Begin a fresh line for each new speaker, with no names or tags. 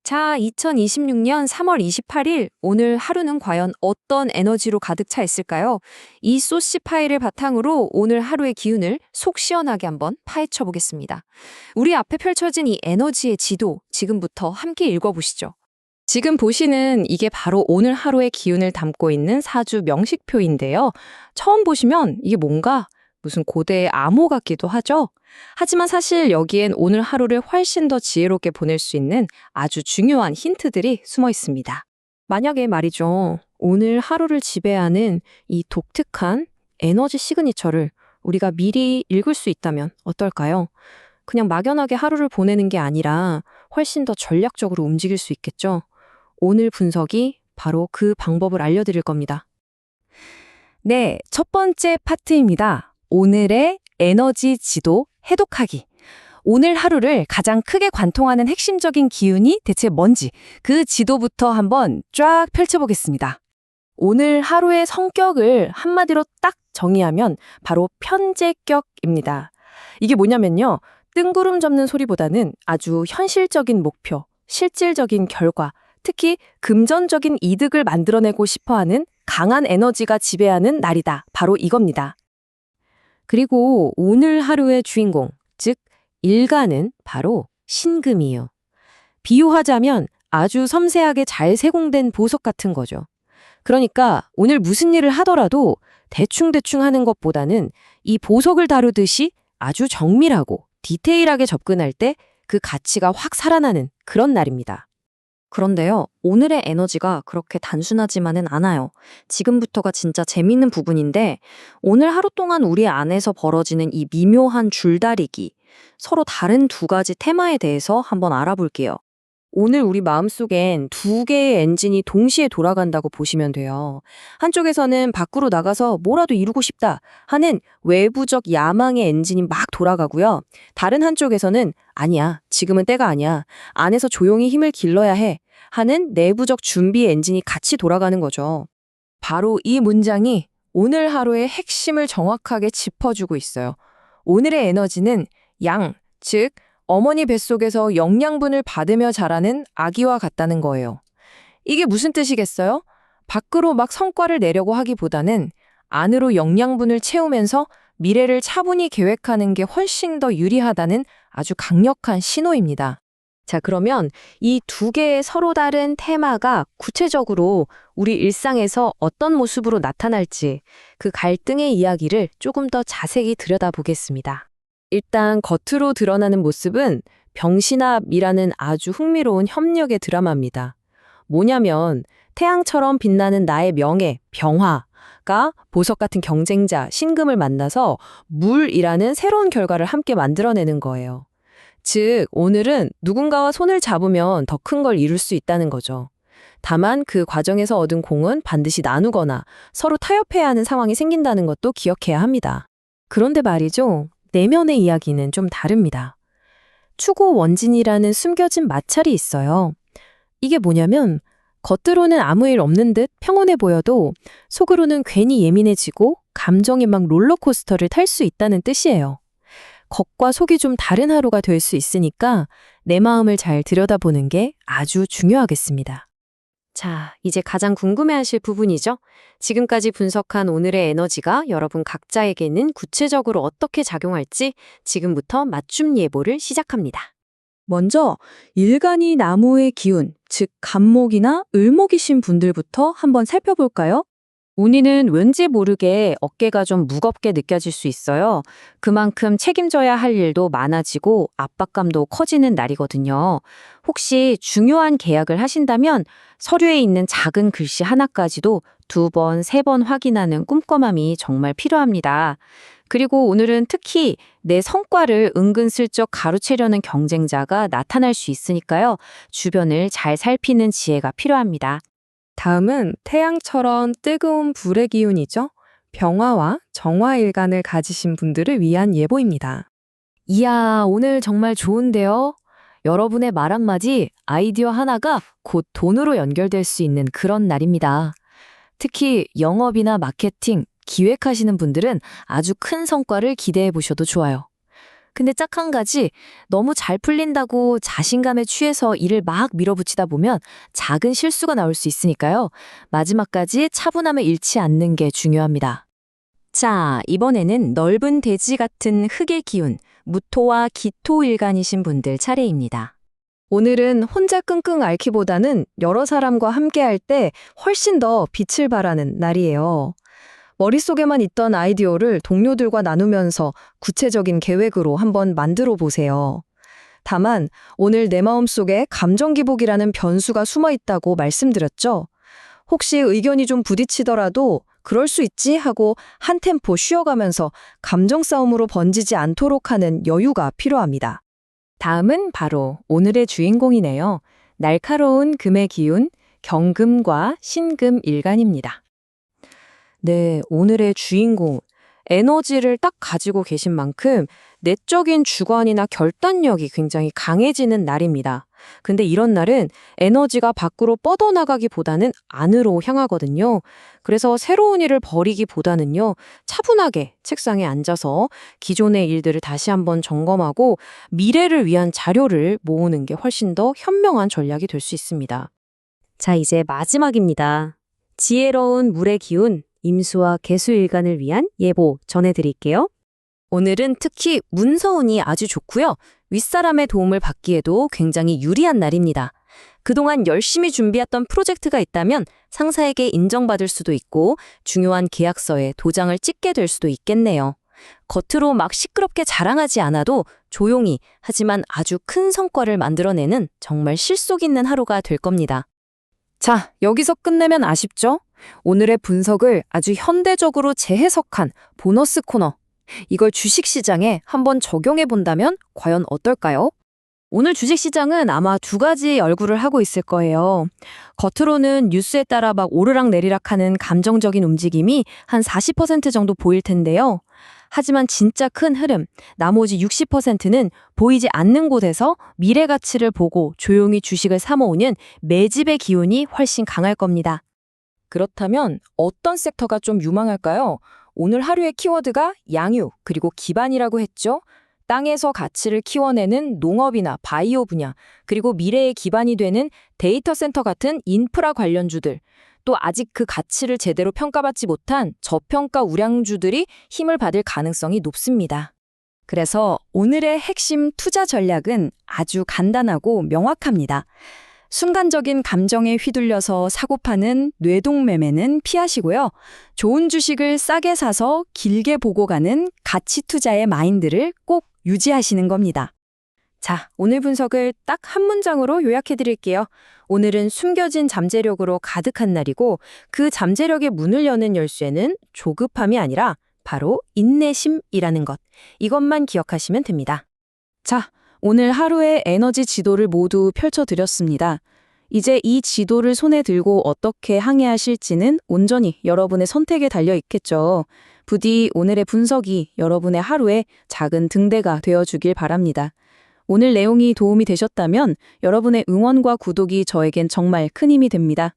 자, 2026년 3월 28일, 오늘 하루는 과연 어떤 에너지로 가득 차 있을까요? 이 소시 파일을 바탕으로 오늘 하루의 기운을 속 시원하게 한번 파헤쳐 보겠습니다. 우리 앞에 펼쳐진 이 에너지의 지도, 지금부터 함께 읽어보시죠.
지금 보시는 이게 바로 오늘 하루의 기운을 담고 있는 사주 명식표인데요. 처음 보시면 이게 뭔가 무슨 고대의 암호 같기도 하죠? 하지만 사실 여기엔 오늘 하루를 훨씬 더 지혜롭게 보낼 수 있는 아주 중요한 힌트들이 숨어 있습니다. 만약에 말이죠, 오늘 하루를 지배하는 이 독특한 에너지 시그니처를 우리가 미리 읽을 수 있다면 어떨까요? 그냥 막연하게 하루를 보내는 게 아니라 훨씬 더 전략적으로 움직일 수 있겠죠? 오늘 분석이 바로 그 방법을 알려드릴 겁니다. 네, 첫 번째 파트입니다. 오늘의 에너지 지도 해독하기. 오늘 하루를 가장 크게 관통하는 핵심적인 기운이 대체 뭔지 그 지도부터 한번 쫙 펼쳐보겠습니다. 오늘 하루의 성격을 한마디로 딱 정의하면 바로 편제격입니다. 이게 뭐냐면요, 뜬구름 잡는 소리보다는 아주 현실적인 목표, 실질적인 결과, 특히 금전적인 이득을 만들어내고 싶어하는 강한 에너지가 지배하는 날이다. 바로 이겁니다. 그리고 오늘 하루의 주인공, 즉 일간은 바로 신금이에요. 비유하자면 아주 섬세하게 잘 세공된 보석 같은 거죠. 그러니까 오늘 무슨 일을 하더라도 대충대충 하는 것보다는 이 보석을 다루듯이 아주 정밀하고 디테일하게 접근할 때 그 가치가 확 살아나는 그런 날입니다.
그런데요, 오늘의 에너지가 그렇게 단순하지만은 않아요. 지금부터가 진짜 재밌는 부분인데, 오늘 하루 동안 우리 안에서 벌어지는 이 미묘한 줄다리기, 서로 다른 두 가지 테마에 대해서 한번 알아볼게요. 오늘 우리 마음속엔 두 개의 엔진이 동시에 돌아간다고 보시면 돼요. 한쪽에서는 밖으로 나가서 뭐라도 이루고 싶다 하는 외부적 야망의 엔진이 막 돌아가고요. 다른 한쪽에서는 아니야, 지금은 때가 아니야, 안에서 조용히 힘을 길러야 해 하는 내부적 준비 엔진이 같이 돌아가는 거죠. 바로 이 문장이 오늘 하루의 핵심을 정확하게 짚어주고 있어요. 오늘의 에너지는 양, 즉 어머니 뱃속에서 영양분을 받으며 자라는 아기와 같다는 거예요. 이게 무슨 뜻이겠어요? 밖으로 막 성과를 내려고 하기보다는 안으로 영양분을 채우면서 미래를 차분히 계획하는 게 훨씬 더 유리하다는 아주 강력한 신호입니다. 자, 그러면 이 두 개의 서로 다른 테마가 구체적으로 우리 일상에서 어떤 모습으로 나타날지 그 갈등의 이야기를 조금 더 자세히 들여다보겠습니다. 일단 겉으로 드러나는 모습은 병신합이라는 아주 흥미로운 협력의 드라마입니다. 뭐냐면 태양처럼 빛나는 나의 명예, 병화가 보석 같은 경쟁자, 신금을 만나서 물이라는 새로운 결과를 함께 만들어내는 거예요. 즉, 오늘은 누군가와 손을 잡으면 더 큰 걸 이룰 수 있다는 거죠. 다만 그 과정에서 얻은 공은 반드시 나누거나 서로 타협해야 하는 상황이 생긴다는 것도 기억해야 합니다. 그런데 말이죠, 내면의 이야기는 좀 다릅니다. 추고 원진이라는 숨겨진 마찰이 있어요. 이게 뭐냐면 겉으로는 아무 일 없는 듯 평온해 보여도 속으로는 괜히 예민해지고 감정의 막 롤러코스터를 탈 수 있다는 뜻이에요. 겉과 속이 좀 다른 하루가 될 수 있으니까 내 마음을 잘 들여다보는 게 아주 중요하겠습니다. 자, 이제 가장 궁금해하실 부분이죠. 지금까지 분석한 오늘의 에너지가 여러분 각자에게는 구체적으로 어떻게 작용할지 지금부터 맞춤 예보를 시작합니다. 먼저 일간이 나무의 기운, 즉 간목이나 을목이신 분들부터 한번 살펴볼까요? 운이는 왠지 모르게 어깨가 좀 무겁게 느껴질 수 있어요. 그만큼 책임져야 할 일도 많아지고 압박감도 커지는 날이거든요. 혹시 중요한 계약을 하신다면 서류에 있는 작은 글씨 하나까지도 2번, 3번 확인하는 꼼꼼함이 정말 필요합니다. 그리고 오늘은 특히 내 성과를 은근슬쩍 가로채려는 경쟁자가 나타날 수 있으니까요. 주변을 잘 살피는 지혜가 필요합니다. 다음은 태양처럼 뜨거운 불의 기운이죠. 병화와 정화일간을 가지신 분들을 위한 예보입니다. 이야, 오늘 정말 좋은데요? 여러분의 말 한마디, 아이디어 하나가 곧 돈으로 연결될 수 있는 그런 날입니다. 특히 영업이나 마케팅, 기획하시는 분들은 아주 큰 성과를 기대해 보셔도 좋아요.
근데 딱 한 가지, 너무 잘 풀린다고 자신감에 취해서 일을 막 밀어붙이다 보면 작은 실수가 나올 수 있으니까요. 마지막까지 차분함을 잃지 않는 게 중요합니다.
자, 이번에는 넓은 대지 같은 흙의 기운, 무토와 기토일간이신 분들 차례입니다.
오늘은 혼자 끙끙 앓기보다는 여러 사람과 함께할 때 훨씬 더 빛을 발하는 날이에요. 머릿속에만 있던 아이디어를 동료들과 나누면서 구체적인 계획으로 한번 만들어 보세요. 다만 오늘 내 마음속에 감정 기복이라는 변수가 숨어 있다고 말씀드렸죠? 혹시 의견이 좀 부딪히더라도 그럴 수 있지 하고 한 템포 쉬어가면서 감정 싸움으로 번지지 않도록 하는 여유가 필요합니다.
다음은 바로 오늘의 주인공이네요. 날카로운 금의 기운, 경금과 신금 일간입니다. 네, 오늘의 주인공. 에너지를 딱 가지고 계신 만큼 내적인 주관이나 결단력이 굉장히 강해지는 날입니다. 근데 이런 날은 에너지가 밖으로 뻗어나가기보다는 안으로 향하거든요. 그래서 새로운 일을 벌이기보다는요, 차분하게 책상에 앉아서 기존의 일들을 다시 한번 점검하고 미래를 위한 자료를 모으는 게 훨씬 더 현명한 전략이 될 수 있습니다.
자, 이제 마지막입니다. 지혜로운 물의 기운, 임수와 개수일간을 위한 예보 전해드릴게요. 오늘은 특히 문서운이 아주 좋고요. 윗사람의 도움을 받기에도 굉장히 유리한 날입니다. 그동안 열심히 준비했던 프로젝트가 있다면 상사에게 인정받을 수도 있고 중요한 계약서에 도장을 찍게 될 수도 있겠네요. 겉으로 막 시끄럽게 자랑하지 않아도 조용히 하지만 아주 큰 성과를 만들어내는 정말 실속 있는 하루가 될 겁니다.
자, 여기서 끝내면 아쉽죠? 오늘의 분석을 아주 현대적으로 재해석한 보너스 코너. 이걸 주식시장에 한번 적용해 본다면 과연 어떨까요? 오늘 주식시장은 아마 두 가지 얼굴을 하고 있을 거예요. 겉으로는 뉴스에 따라 막 오르락내리락 하는 감정적인 움직임이 한 40% 정도 보일 텐데요. 하지만 진짜 큰 흐름, 나머지 60%는 보이지 않는 곳에서 미래 가치를 보고 조용히 주식을 사모으는 매집의 기운이 훨씬 강할 겁니다. 그렇다면 어떤 섹터가 좀 유망할까요? 오늘 하루의 키워드가 양유, 그리고 기반이라고 했죠? 땅에서 가치를 키워내는 농업이나 바이오 분야, 그리고 미래의 기반이 되는 데이터 센터 같은 인프라 관련주들, 또 아직 그 가치를 제대로 평가받지 못한 저평가 우량주들이 힘을 받을 가능성이 높습니다. 그래서 오늘의 핵심 투자 전략은 아주 간단하고 명확합니다. 순간적인 감정에 휘둘려서 사고 파는 뇌동매매는 피하시고요. 좋은 주식을 싸게 사서 길게 보고 가는 가치 투자의 마인드를 꼭 유지하시는 겁니다. 자, 오늘 분석을 딱 한 문장으로 요약해 드릴게요. 오늘은 숨겨진 잠재력으로 가득한 날이고 그 잠재력의 문을 여는 열쇠는 조급함이 아니라 바로 인내심이라는 것. 이것만 기억하시면 됩니다. 자, 오늘 하루의 에너지 지도를 모두 펼쳐드렸습니다. 이제 이 지도를 손에 들고 어떻게 항해하실지는 온전히 여러분의 선택에 달려 있겠죠. 부디 오늘의 분석이 여러분의 하루에 작은 등대가 되어주길 바랍니다. 오늘 내용이 도움이 되셨다면 여러분의 응원과 구독이 저에겐 정말 큰 힘이 됩니다.